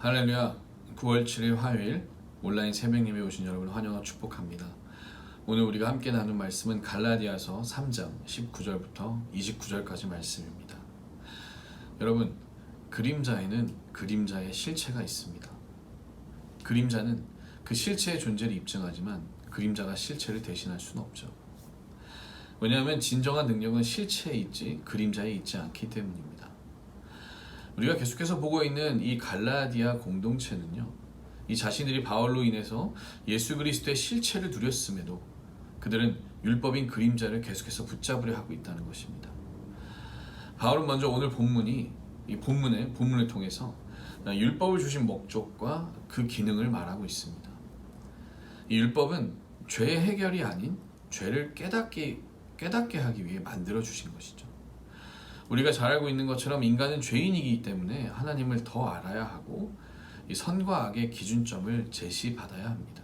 할렐루야. 9월 7일 화요일 온라인 새벽예배 오신 여러분 환영하고 축복합니다. 오늘 우리가 함께 나눌 말씀은 갈라디아서 3장 19절부터 29절까지 말씀입니다. 여러분, 그림자에는 그림자의 실체가 있습니다. 그림자는 그 실체의 존재를 입증하지만 그림자가 실체를 대신할 수는 없죠. 왜냐하면 진정한 능력은 실체에 있지 그림자에 있지 않기 때문입니다. 우리가 계속해서 보고 있는 이 갈라디아 공동체는요, 이 자신들이 바울로 인해서 예수 그리스도의 실체를 누렸음에도 그들은 율법인 그림자를 계속해서 붙잡으려 하고 있다는 것입니다. 바울은 먼저 오늘 본문을 통해서 율법을 주신 목적과 그 기능을 말하고 있습니다. 이 율법은 죄의 해결이 아닌 죄를 깨닫게 하기 위해 만들어 주신 것이죠. 우리가 잘 알고 있는 것처럼 인간은 죄인이기 때문에 하나님을 더 알아야 하고 이 선과 악의 기준점을 제시받아야 합니다.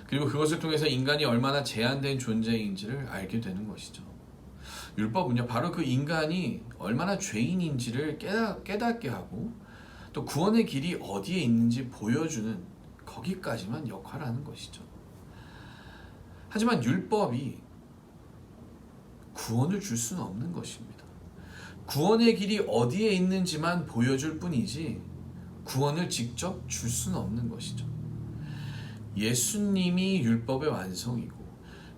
그리고 그것을 통해서 인간이 얼마나 제한된 존재인지를 알게 되는 것이죠. 율법은요, 바로 그 인간이 얼마나 죄인인지를 깨닫게 하고 또 구원의 길이 어디에 있는지 보여주는 거기까지만 역할을 하는 것이죠. 하지만 율법이 구원을 줄 수는 없는 것입니다. 구원의 길이 어디에 있는지만 보여줄 뿐이지 구원을 직접 줄 수는 없는 것이죠. 예수님이 율법의 완성이고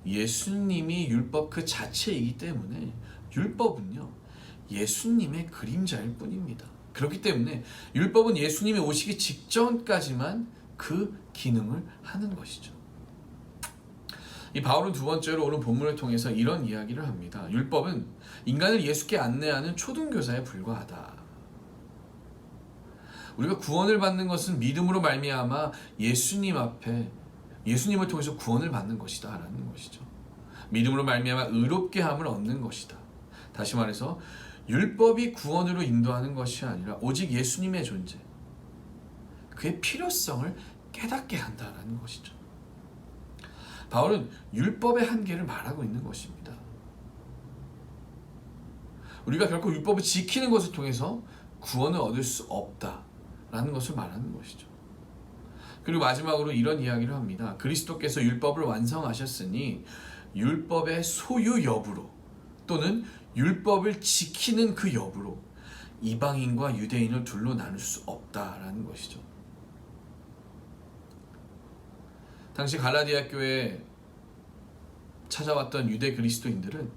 예수님이 율법 그 자체이기 때문에 율법은요, 예수님의 그림자일 뿐입니다. 그렇기 때문에 율법은 예수님이 오시기 직전까지만 그 기능을 하는 것이죠. 이 바울은 두 번째로 오늘 본문을 통해서 이런 이야기를 합니다. 율법은 인간을 예수께 안내하는 초등교사에 불과하다. 우리가 구원을 받는 것은 믿음으로 말미암아 예수님을 통해서 구원을 받는 것이다 라는 것이죠. 믿음으로 말미암아 의롭게 함을 얻는 것이다. 다시 말해서 율법이 구원으로 인도하는 것이 아니라 오직 예수님의 존재, 그의 필요성을 깨닫게 한다라는 것이죠. 바울은 율법의 한계를 말하고 있는 것입니다. 우리가 결코 율법을 지키는 것을 통해서 구원을 얻을 수 없다라는 것을 말하는 것이죠. 그리고 마지막으로 이런 이야기를 합니다. 그리스도께서 율법을 완성하셨으니 율법의 소유 여부로 또는 율법을 지키는 그 여부로 이방인과 유대인을 둘로 나눌 수 없다라는 것이죠. 당시 갈라디아 교회에 찾아왔던 유대 그리스도인들은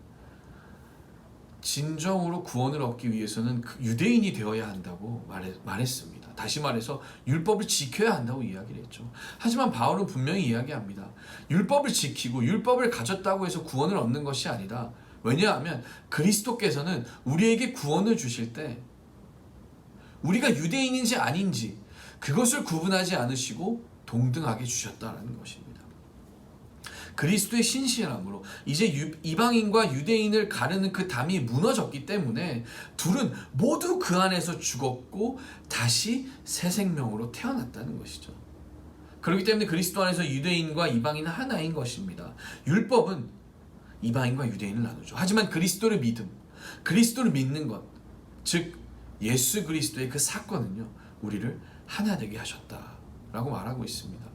진정으로 구원을 얻기 위해서는 유대인이 되어야 한다고 말했습니다. 다시 말해서 율법을 지켜야 한다고 이야기를 했죠. 하지만 바울은 분명히 이야기합니다. 율법을 지키고 율법을 가졌다고 해서 구원을 얻는 것이 아니다. 왜냐하면 그리스도께서는 우리에게 구원을 주실 때 우리가 유대인인지 아닌지 그것을 구분하지 않으시고 동등하게 주셨다는 것입니다. 그리스도의 신실함으로 이제 이방인과 유대인을 가르는 그 담이 무너졌기 때문에 둘은 모두 그 안에서 죽었고 다시 새 생명으로 태어났다는 것이죠. 그렇기 때문에 그리스도 안에서 유대인과 이방인은 하나인 것입니다. 율법은 이방인과 유대인을 나누죠. 하지만 그리스도를 믿는 것, 즉 예수 그리스도의 그 사건은요, 우리를 하나 되게 하셨다라고 말하고 있습니다.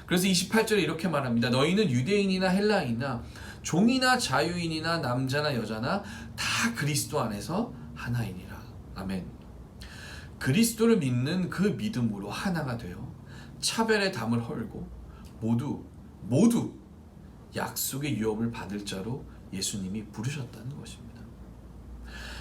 그래서 28절에 이렇게 말합니다. 너희는 유대인이나 헬라인이나 종이나 자유인이나 남자나 여자나 다 그리스도 안에서 하나이니라. 아멘. 그리스도를 믿는 그 믿음으로 하나가 되어 차별의 담을 헐고 모두 약속의 유업을 받을 자로 예수님이 부르셨다는 것입니다.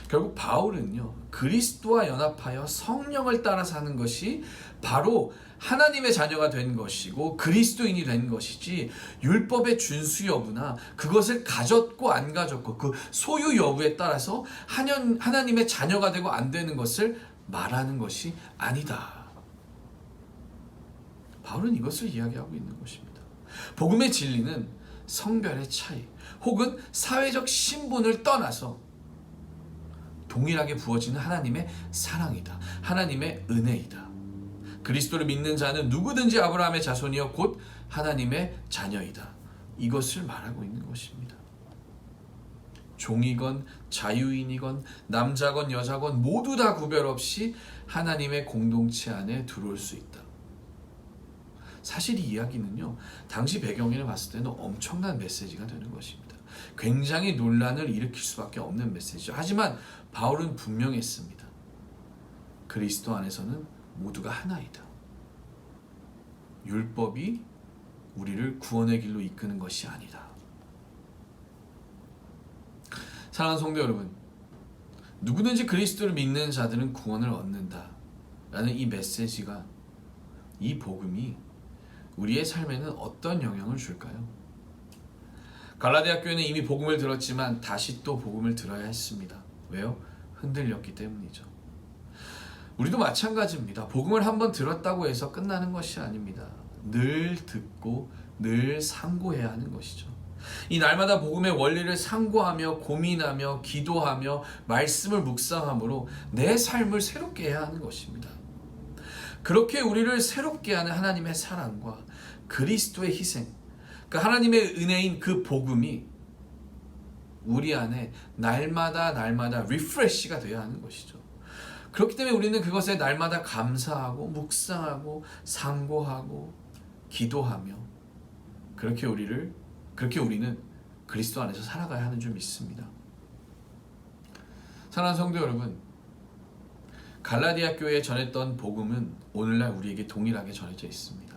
결국 바울은요, 그리스도와 연합하여 성령을 따라 사는 것이 바로 하나님의 자녀가 된 것이고 그리스도인이 된 것이지 율법의 준수 여부나 그것을 가졌고 안 가졌고 그 소유 여부에 따라서 하나님의 자녀가 되고 안 되는 것을 말하는 것이 아니다. 바울은 이것을 이야기하고 있는 것입니다. 복음의 진리는 성별의 차이 혹은 사회적 신분을 떠나서 동일하게 부어지는 하나님의 사랑이다. 하나님의 은혜이다. 그리스도를 믿는 자는 누구든지 아브라함의 자손이여 곧 하나님의 자녀이다. 이것을 말하고 있는 것입니다. 종이건 자유인이건 남자건 여자건 모두 다 구별 없이 하나님의 공동체 안에 들어올 수 있다. 사실 이 이야기는요, 당시 배경을 봤을 때는 엄청난 메시지가 되는 것입니다. 굉장히 논란을 일으킬 수밖에 없는 메시지죠. 하지만 바울은 분명했습니다. 그리스도 안에서는 모두가 하나이다. 율법이 우리를 구원의 길로 이끄는 것이 아니다. 사랑하는 성도 여러분, 누구든지 그리스도를 믿는 자들은 구원을 얻는다 라는 이 메시지가, 이 복음이 우리의 삶에는 어떤 영향을 줄까요? 갈라디아 교회는 이미 복음을 들었지만 다시 또 복음을 들어야 했습니다. 왜요? 흔들렸기 때문이죠. 우리도 마찬가지입니다. 복음을 한번 들었다고 해서 끝나는 것이 아닙니다. 늘 듣고 늘 상고해야 하는 것이죠. 이 날마다 복음의 원리를 상고하며 고민하며 기도하며 말씀을 묵상함으로 내 삶을 새롭게 해야 하는 것입니다. 그렇게 우리를 새롭게 하는 하나님의 사랑과 그리스도의 희생, 그 하나님의 은혜인 그 복음이 우리 안에 날마다 리프레시가 되어야 하는 것이죠. 그렇기 때문에 우리는 그것에 날마다 감사하고 묵상하고 상고하고 기도하며 그렇게 우리는 그리스도 안에서 살아가야 하는 줄 믿습니다. 사랑하는 성도 여러분, 갈라디아 교회에 전했던 복음은 오늘날 우리에게 동일하게 전해져 있습니다.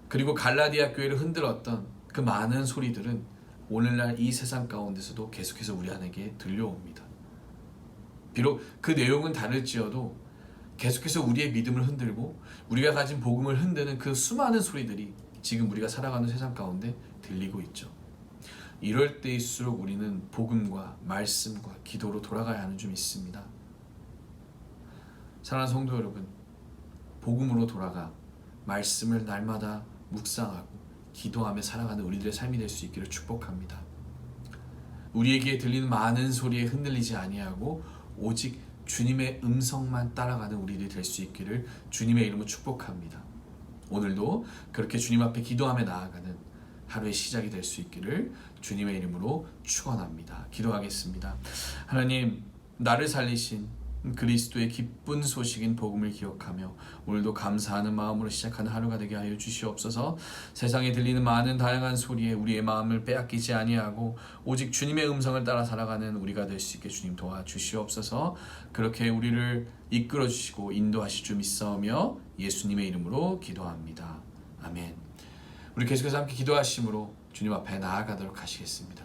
그리고 갈라디아 교회를 흔들었던 그 많은 소리들은 오늘날 이 세상 가운데서도 계속해서 우리 안에게 들려옵니다. 비록 그 내용은 다를지어도 계속해서 우리의 믿음을 흔들고 우리가 가진 복음을 흔드는 그 수많은 소리들이 지금 우리가 살아가는 세상 가운데 들리고 있죠. 이럴 때일수록 우리는 복음과 말씀과 기도로 돌아가야 하는 줄 믿습니다. 사랑하는 성도 여러분, 복음으로 돌아가 말씀을 날마다 묵상하고 기도하며 살아가는 우리들의 삶이 될 수 있기를 축복합니다. 우리에게 들리는 많은 소리에 흔들리지 아니하고 오직 주님의 음성만 따라가는 우리들이 될 수 있기를 주님의 이름으로 축복합니다. 오늘도 그렇게 주님 앞에 기도하며 나아가는 하루의 시작이 될 수 있기를 주님의 이름으로 축원합니다. 기도하겠습니다. 하나님, 나를 살리신 그리스도의 기쁜 소식인 복음을 기억하며 오늘도 감사하는 마음으로 시작하는 하루가 되게 하여 주시옵소서. 세상에 들리는 많은 다양한 소리에 우리의 마음을 빼앗기지 아니하고 오직 주님의 음성을 따라 살아가는 우리가 될 수 있게 주님 도와주시옵소서. 그렇게 우리를 이끌어 주시고 인도하실 줄 믿사오며 예수님의 이름으로 기도합니다. 아멘. 우리 계속해서 함께 기도하심으로 주님 앞에 나아가도록 하시겠습니다.